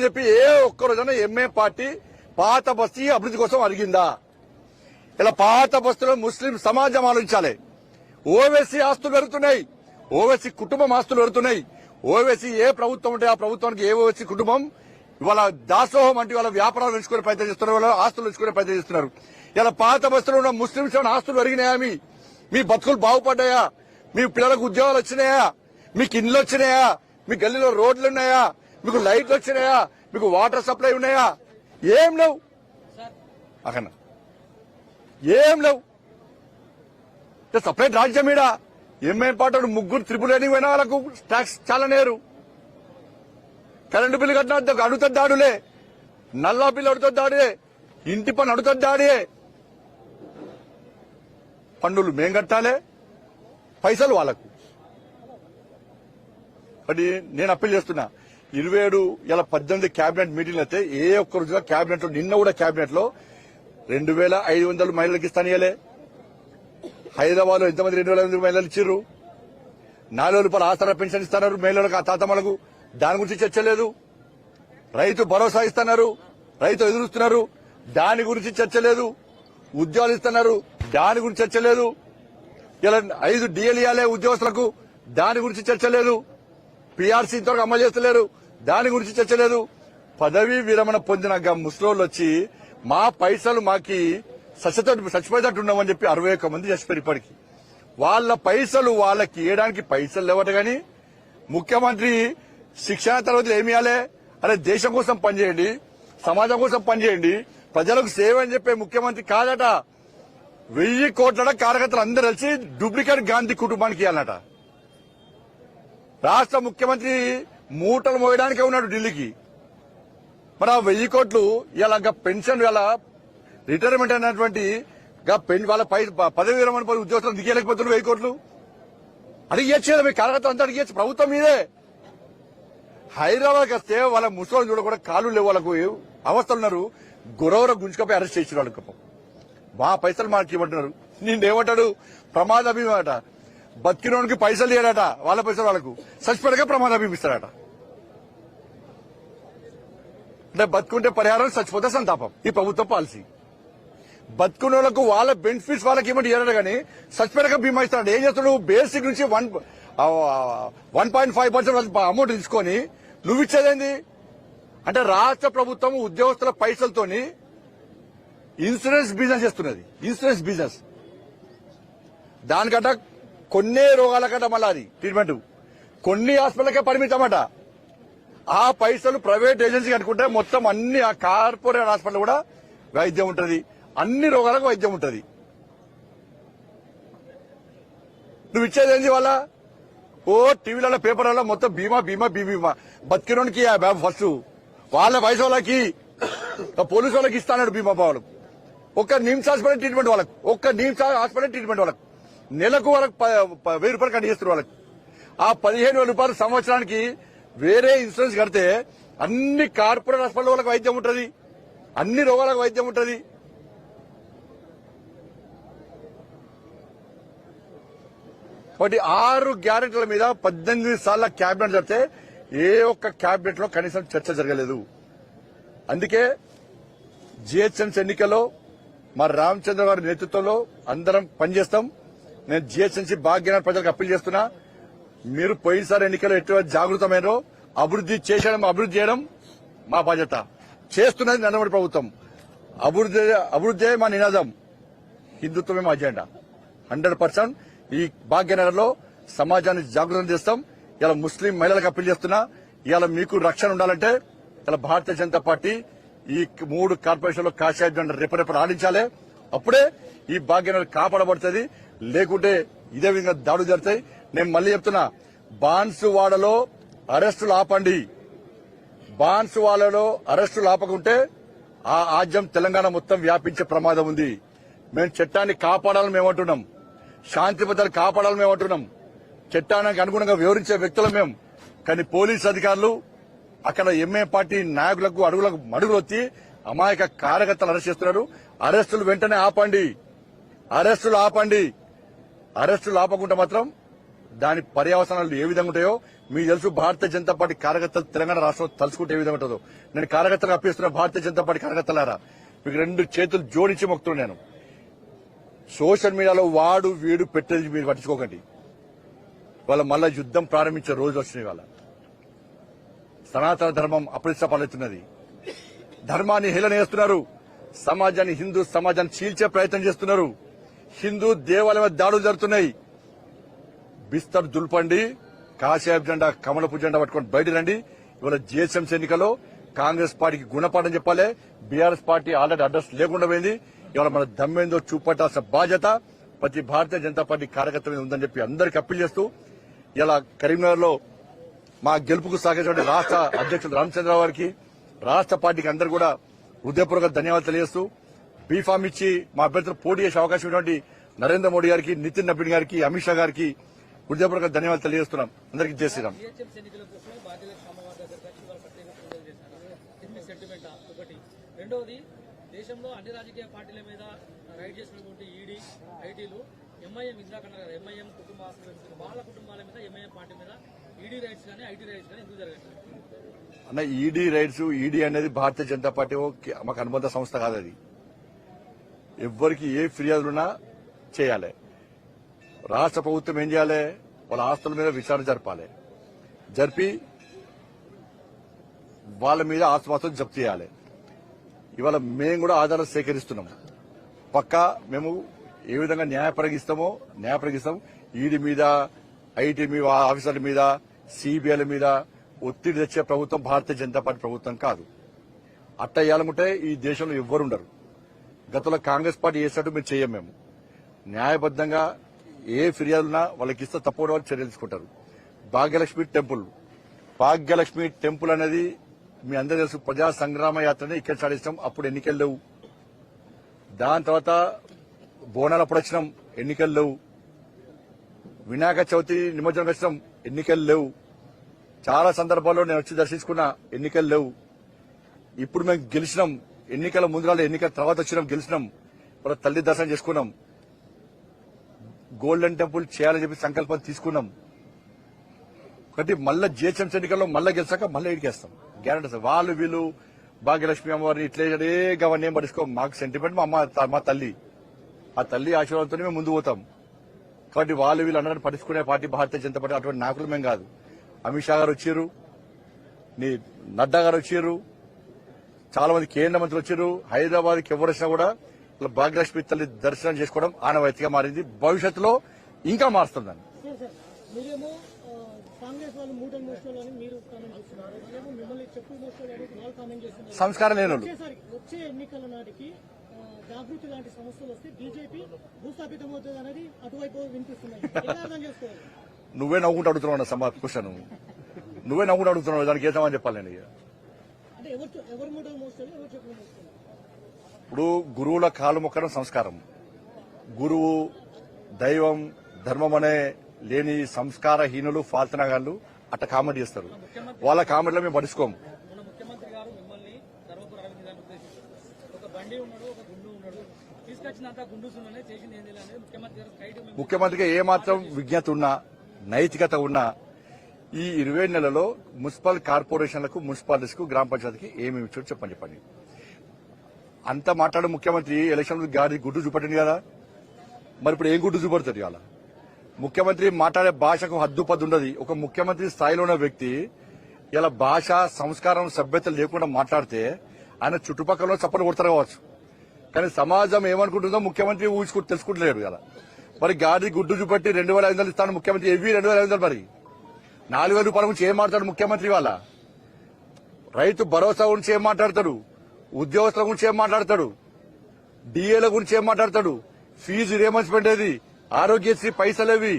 చెప్పి ఏ ఒక్క రోజున ఎంఏ పార్టీ పాత బస్తీ అభివృద్ధి కోసం అడిగిందా? ఇలా పాత బస్తీలో ముస్లిం సమాజం ఆలోచించాలి. ఓవైసీ ఆస్తులు పెరుగుతున్నాయి, ఓవైసీ కుటుంబం ఆస్తులు పెరుగుతున్నాయి. ఓవైసీ ఏ ప్రభుత్వం ఉంటే ఆ ప్రభుత్వానికి ఏ ఓవైసీ కుటుంబం ఇవాళ దాసోహం అంటే వాళ్ళ వ్యాపారాలు పెంచుకునే ప్రయత్నం చేస్తున్నారు, వాళ్ళ ఆస్తులు పెంచుకునే ప్రయత్నం చేస్తున్నారు. ఇలా పాత బస్తీలో ఉన్న ముస్లింస్ ఆస్తులు పెరిగినాయా? మీ బతుకులు బాగుపడ్డాయా? మీ పిల్లలకు ఉద్యోగాలు వచ్చినాయా? మీకు ఇండ్లు వచ్చినాయా? మీ గల్లీలో రోడ్లు ఉన్నాయా? మీకు లైట్లు వచ్చినాయా? మీకు వాటర్ సప్లై ఉన్నాయా? ఏం లేవు. అక్కడ ఏం లేవు. సపరేట్ రాజ్యం మీద ఎంఏం పాట ముగ్గురు త్రిపులేని పోయినా వాళ్ళకు ట్యాక్స్ చాలా నేరు. కరెంటు బిల్లు కట్టిన అడుగుతుంది దాడులే, నల్లా బిల్లు అడుగుతుంది దాడే, ఇంటి పని అడుగుతుంది దాడే. పన్నులు మేం కట్టాలే, పైసలు వాళ్ళకు. అది నేను అప్పీల్ చేస్తున్నా. 27 ఇలా 18 కేబినెట్ మీటింగ్లు అయితే ఏ ఒక్క రోజుగా కేబినెట్ లో, నిన్న కూడా కేబినెట్ లో 2500 మహిళలకు ఇస్తానియలే. హైదరాబాద్ లో ఎంతమంది 2500 మహిళలు ఇచ్చిర్రు? 4 రూపాయలు ఆసరా పెన్షన్ ఇస్తున్నారు మహిళలకు, ఆ తాతమ్మలకు. దాని గురించి చర్చ లేదు. రైతు భరోసా ఇస్తున్నారు, రైతు ఎదురుస్తున్నారు, దాని గురించి చర్చ లేదు. ఉద్యోగాలు ఇస్తున్నారు, దాని గురించి చర్చ లేదు. ఇలా 5 డిఎల్ ఇవ్వాలి ఉద్యోగస్తులకు, దాని గురించి చర్చ లేదు. పీఆర్సీ ఇంతవరకు అమలు చేస్తలేరు, దాని గురించి చర్చ లేదు. పదవీ విరమణ పొందిన ముస్లింలు వచ్చి మా పైసలు మాకి చచ్చిపోయేటట్టు ఉన్నామని చెప్పి 61 మంది చచ్చిపోయారు. ఇప్పటికి వాళ్ళ పైసలు వాళ్ళకి ఇవ్వడానికి పైసలు లేవట. గాని ముఖ్యమంత్రి శిక్షణ తరగతులు ఏమి ఇవ్వాలి? అరే దేశం కోసం పనిచేయండి, సమాజం కోసం పనిచేయండి, ప్రజలకు సేవ అని చెప్పే ముఖ్యమంత్రి కాదట. 1000 కోట్ల కార్యకర్తలు అందరూ కలిసి డూప్లికేట్ గాంధీ కుటుంబానికి ఇవ్వాలట. రాష్ట్ర ముఖ్యమంత్రి మూటలు మోయడానికే ఉన్నాడు ఢిల్లీకి. మరి ఆ 1000 కోట్లు ఇలా పెన్షన్, ఇలా రిటైర్మెంట్ అయినటువంటి వాళ్ళ పదవి విరమణ ఉద్యోగస్తులు దిగలేకపోతున్నారు. 1000 కోట్లు అడిగేచ్చు కదా, మీ కార్యకర్తలు అంతా అడిగేచ్చు. ప్రభుత్వం మీదే. హైదరాబాద్కి వస్తే వాళ్ళ ముసలి చూడకుండా కాళ్ళు లేవు, వాళ్ళకు అవస్థలున్నారు. గురవర గుంజుకపోయి అరెస్ట్ చేసిన వాళ్ళకి మా పైసలు మనకి ఇవ్వమంటున్నారు. నేనేమంటాడు? ప్రమాద బీమా అట. బతికినోనికి పైసలు ఇవ్వడట, వాళ్ళ పైసలు వాళ్ళకు. చచ్చిపోయాక ప్రమాద బీమా ఇస్తాడట. అంటే బతుకుంటే పరిహారం, చచ్చిపోతే సంతాపం. ఈ ప్రభుత్వం పాలసీ. బతుకున్న వాళ్ళకు వాళ్ళ బెనిఫిట్స్ వాళ్ళకి ఏమంటే ఇవ్వడు, కానీ చచ్చిపోయాక బీమా ఇస్తాడు. ఏం చేస్తాడు? బేసిక్ నుంచి 1.5% అమౌంట్ తీసుకొని నువ్వు ఇచ్చేదేంది అంటే రాష్ట్ర ప్రభుత్వం ఉద్యోగస్తుల పైసలతోని ఇన్సూరెన్స్ బిజినెస్ చేస్తున్నది. ఇన్సూరెన్స్ బిజినెస్ దానికంట కొన్ని రోగాలకంట మళ్ళా అది ట్రీట్మెంట్ కొన్ని హాస్పిటల్కే పరిమితమట. ఆ పైసలు ప్రైవేట్ ఏజెన్సీ కనుకుంటే మొత్తం అన్ని ఆ కార్పొరేట్ హాస్పిటల్ కూడా వైద్యం ఉంటుంది, అన్ని రోగాలకు వైద్యం ఉంటుంది. నువ్వు ఇచ్చేదేంది? వాళ్ళ టీవీలలో పేపర్లలో మొత్తం బీమా బీమా బీమా. బతికినోనికి ఫస్ట్ వాళ్ళ వయసు వాళ్ళకి, పోలీసు వాళ్ళకి ఇస్తాడు బీమా వాళ్ళకు. ఒక్క నిమ్స్ హాస్పిటల్ ట్రీట్మెంట్ వాళ్ళకు, ఒక్క నిమ్స్ హాస్పిటల్ ట్రీట్మెంట్ వాళ్ళకు నెలకు వాళ్ళకి 1000 రూపాయలు కట్ చేస్తారు వాళ్ళకి. ఆ 15,000 రూపాయలు సంవత్సరానికి వేరే ఇన్సూరెన్స్ కడితే అన్ని కార్పొరేట్ హాస్పిటల్ వాళ్ళకి వైద్యం ఉంటుంది, అన్ని రోగాలకు వైద్యం ఉంటుంది. కాబట్టి 6 గ్యారెంటీల మీద 18 సార్ల క్యాబినెట్ జరిగితే ఏ ఒక్క క్యాబినెట్ లో కనీసం చర్చ జరగలేదు. అందుకే జిహెచ్ఎంసీ ఎన్నికల్లో మా రామచంద్ర గారి నేతృత్వంలో అందరం పనిచేస్తాం. నేను జిహెచ్ఎంసీ భాగ్యనగర్ ప్రజలకు అప్పీల్ చేస్తున్నా. మీరు పోయినసారి ఎన్నికల్లో ఎటువంటి జాగృతమైనో అభివృద్ధి చేయడం మా బాధ్యత. చేస్తున్నది నరేంద్ర మోడీ ప్రభుత్వం. అభివృద్ధి మా నినాదం, హిందుత్వమే మా అజెండా. 100% ఈ భాగ్యనగర్ లో సమాజాన్ని జాగృతం చేస్తాం. ఇలా ముస్లిం మహిళలకు అప్పీల్ చేస్తున్నా. ఇవాళ మీకు రక్షణ ఉండాలంటే ఇలా భారతీయ జనతా పార్టీ ఈ 3 కార్పొరేషన్లో కాషాయ జెండా రెపరెపలు ఆడించాలి. అప్పుడే ఈ భాగ్యనగర్ కాపాడబడుతుంది. లేకుంటే ఇదే విధంగా దాడులు జరుగుతాయి. నేను మళ్ళీ చెప్తున్నా, బాన్సువాడలో అరెస్టులు ఆపండి. బాన్సువాడలో అరెస్టులు ఆపకుంటే ఆ ఆజ్యం తెలంగాణ మొత్తం వ్యాపించే ప్రమాదం ఉంది. మేము చట్టాన్ని కాపాడాలని మేమంటున్నాం, శాంతి భద్రతలు కాపాడాలని మేమంటున్నాం, చట్టానికి అనుగుణంగా వివరించే వ్యక్తులు మేము. కానీ పోలీసు అధికారులు అక్కడ ఎంఏ పార్టీ నాయకులకు మడుగులు వచ్చి అమాయక కార్యకర్తలు అరెస్ట్ చేస్తున్నారు. అరెస్టులు వెంటనే ఆపండి, అరెస్టులు ఆపకుండా మాత్రం దాని పర్యవసానాలు ఏ విధంగా ఉంటాయో మీకు తెలుసు భారతీయ జనతా పార్టీ కార్యకర్తలు తెలంగాణ రాష్ట్రంలో తలుచుకుంటే ఏ విధంగా ఉంటుందో. నేను కార్యకర్తలు అప్పేస్తున్న భారతీయ జనతా పార్టీ కార్యకర్తలారా, మీకు 2 చేతులు జోడించి మొక్కుతున్నాను. నేను సోషల్ మీడియాలో వాడు వీడు పెట్టేది మీరు పట్టించుకోకండి. వాళ్ళ మళ్ళా యుద్ధం ప్రారంభించే రోజు వచ్చినాయి. వాళ్ళ సనాతన ధర్మం అప్రతిష్ట పాలవుతున్నది. ధర్మాన్ని హేళన చేస్తున్నారు. సమాజాన్ని, హిందూ సమాజాన్ని చీల్చే ప్రయత్నం చేస్తున్నారు. హిందూ దేవాలయం మీద దాడులు జరుగుతున్నాయి. బిస్తర్ దుల్పండి, కాషాయపు జెండా, కమలపు జెండా పట్టుకొని బయట రండి. ఇవాళ జిహెచ్ఎంసీ ఎన్నికల్లో కాంగ్రెస్ పార్టీకి గుణపాఠం చెప్పాలి. బీఆర్ఎస్ పార్టీ ఆల్రెడీ అడ్రస్ లేకుండా పోయింది. ఇవాళ మన దమ్మేందో చూపట్టాల్సిన బాధ్యత ప్రతి భారతీయ జనతా పార్టీ కార్యకర్తల మీద ఉందని చెప్పి అందరికీ అప్పీల్ చేస్తూ ఇలా కరీంనగర్ లో మా గెలుపుకు సహకరించిన రాష్ట్ర అధ్యక్షుడు రామచంద్రరావు గారికి, రాష్ట్ర పార్టీకి అందరూ కూడా హృదయపూర్వక ధన్యవాదాలు తెలియజేస్తూ బీఫామ్ ఇచ్చి మా అభ్యర్థులు పోటీ చేసే అవకాశం ఉన్నటువంటి నరేంద్ర మోడీ గారికి, నితిన్ నబీన్ గారికి, అమిత్ షా గారికి హృదయపూర్వక ధన్యవాదాలు తెలియజేస్తున్నాం. అందరికీ జై శ్రీరామ్. రెండవది, దేశంలో అన్ని రాజకీయ పార్టీల మీద రైడ్ చేసినటువంటి ఈడీ, ఐటీలు ఎంఐఎం ఇందాకన్నారు కదా, ఎంఐఎం కుటుంబ వాళ్ళ కుటుంబాల మీద ఎంఐఎం పార్టీ మీద ఈడీ రైడ్స్ కానీ ఐటీ రైడ్స్ కానీ ఎందుకు జరగట్లేదు అన్న? ఈడీ రైడ్స్, ఈడీ అనేది భారతీయ జనతా పార్టీ మాకు అనుబంధ సంస్థ కాదు. అది ఎవ్వరికి ఏ ఫిర్యాదులున్నా చేయాలి. రాష్ట్ర ప్రభుత్వం ఏం చేయాలి? వాళ్ళ ఆస్తుల మీద విచారణ జరపాలి. జరిపి వాళ్ళ మీద ఆస్తుమాస్తులు జప్తు చేయాలి. ఇవాళ మేము కూడా ఆధారాలు సేకరిస్తున్నాం. పక్కా మేము ఏ విధంగా న్యాయపరిగిస్తాం. ఈడీ మీద, ఐటీ మీద, ఆఫీసర్ల మీద, సిబిఐల మీద ఒత్తిడి తెచ్చే ప్రభుత్వం భారతీయ జనతా పార్టీ ప్రభుత్వం కాదు. అట్ట ఇవ్వాలనుకుంటే ఈ దేశంలో ఎవ్వరుండరు. గతంలో కాంగ్రెస్ పార్టీ చేసినట్టు మేము చేయం. మేము న్యాయబద్దంగా ఏ ఫిర్యాదులున్నా వాళ్ళకి ఇస్తే తప్పుడు వాళ్ళు చర్యలు తీసుకుంటారు. భాగ్యలక్ష్మి టెంపుల్ అనేది మీ అందరూ తెలుసు. ప్రజా సంగ్రామ యాత్రని ఇక్కడ సాధిస్తాం. అప్పుడు ఎన్నికలు లేవు. దాని తర్వాత బోనాలు అప్పుడు వచ్చినాం, ఎన్నికలు లేవు. వినాయక చవితి నిమజ్జనం వచ్చినాం, ఎన్నికలు లేవు. చాలా సందర్భాల్లో నేను వచ్చి దర్శించుకున్నా, ఎన్నికలు లేవు. ఇప్పుడు మేము గెలిచినాం. ఎన్నికల ముందు ఎన్నికల తర్వాత వచ్చినాం, గెలిచినాం. వాళ్ళ తల్లి దర్శనం చేసుకున్నాం. గోల్డెన్ టెంపుల్ చేయాలని చెప్పి సంకల్పం తీసుకున్నాం. ఒకటి మళ్ళా జిహెచ్ఎంసీ ఎన్నికల్లో మళ్ళీ గెలిచాక మళ్ళీ ఇడికేస్తాం, గ్యారెంటీ సార్. వాళ్ళు వీళ్ళు భాగ్యలక్ష్మి అమ్మవారిని ఇట్లే గవన్నీ ఏం పట్టించుకో. మాకు సెంటిమెంట్ మా తల్లి. ఆ తల్లి ఆశీర్వాదంతోనే మేము ముందు పోతాం. కాబట్టి వాళ్ళు వీళ్ళు అందరినీ పట్టించుకునే పార్టీ భారతీయ జనతా పార్టీ. అటువంటి నాయకులు మేము కాదు. అమిత్ షా గారు వచ్చారు, నడ్డా గారు వచ్చారు, చాలా మంది కేంద్ర మంత్రులు వచ్చారు. హైదరాబాద్కి ఎవరు వచ్చినా కూడా భాగ్యలక్ష్మి తల్లి దర్శనం చేసుకోవడం ఆనవాయితీగా మారింది. భవిష్యత్తులో ఇంకా మారుస్తుందని. సంస్కారం లేని వాళ్ళు వచ్చే ఎన్నికల నాటికి జాగృతి లాంటి సమస్యలు వస్తే బీజేపీ భూస్థాపితమవుతుంది అనేది అటువైపు వినిపిస్తున్నాయి. నువ్వే నవ్వుకుంటూ అడుగుతున్నావు సమాజ క్వశ్చన్. నువ్వే నవ్వుకుంటూ అడుగుతున్నావు, దానికి ఏమని చెప్పాలి నేను? అంటే ఎవరు మూడో మోస్తారు, ఎవరు చెప్పిన మోస్తారు? ఇప్పుడు గురువుల కాలు మొక్కడం సంస్కారం. గురువు, దైవం, ధర్మం అనే లేని సంస్కారహీనులు, ఫాల్తనగాళ్ళు అట్ట కామెంట్ చేస్తారు. వాళ్ళ కామెంట్లో మేము పట్టించుకోము. ముఖ్యమంత్రి గారు మిమ్మల్ని ధర్మపుర అరవింద్ గారిని ఉద్దేశించి ఒక బండి ఉన్నాడు, ఒక గుండు ఉన్నాడు, తీసుకొచ్చినంత గుండు సున్ననే చేసింది ఏంది అనేది ముఖ్యమంత్రి గారు స్ట్రైట్. ముఖ్యమంత్రికి ఏమాత్రం విజ్ఞత ఉన్నా, నైతికత ఉన్నా ఈ 20 నెలల్లో మున్సిపల్ కార్పొరేషన్లకు, మున్సిపాలిటీస్కు, గ్రామ పంచాయతీకి ఏమి ఇచ్చాడు చెప్పండి. అంతా మాట్లాడే ముఖ్యమంత్రి ఎలక్షన్ గాడి గుడ్డు చూపట్టింది కదా. మరి ఇప్పుడు ఏం గుడ్డు చూపడుతుంది? ఇవాళ ముఖ్యమంత్రి మాట్లాడే భాషకు హద్దుపద్దు ఉండదు. ఒక ముఖ్యమంత్రి స్థాయిలో ఉన్న వ్యక్తి ఇలా భాష, సంస్కారం, సభ్యత లేకుండా మాట్లాడితే ఆయన చుట్టుపక్కల చప్పలు కొడతారు కావచ్చు. కానీ సమాజం ఏమనుకుంటుందో ముఖ్యమంత్రి తెలుసుకుంటలేడు కదా. మరి గాడి గుడ్డు చూపట్టి 2,500 ఇస్తాను ముఖ్యమంత్రి. ఎవి 2,500? మరి 4,000 రూపాయల గురించి ఏం మాట్లాడు ముఖ్యమంత్రి? వాళ్ళ రైతు భరోసా గురించి ఏం మాట్లాడతాడు? ఉద్యోగస్తుల గురించి ఏం మాట్లాడతాడు? డిఏల గురించి ఏం మాట్లాడతాడు? ఫీజు రియంబర్స్మెంట్ ఏది? ఆరోగ్యశ్రీ పైసలేవి?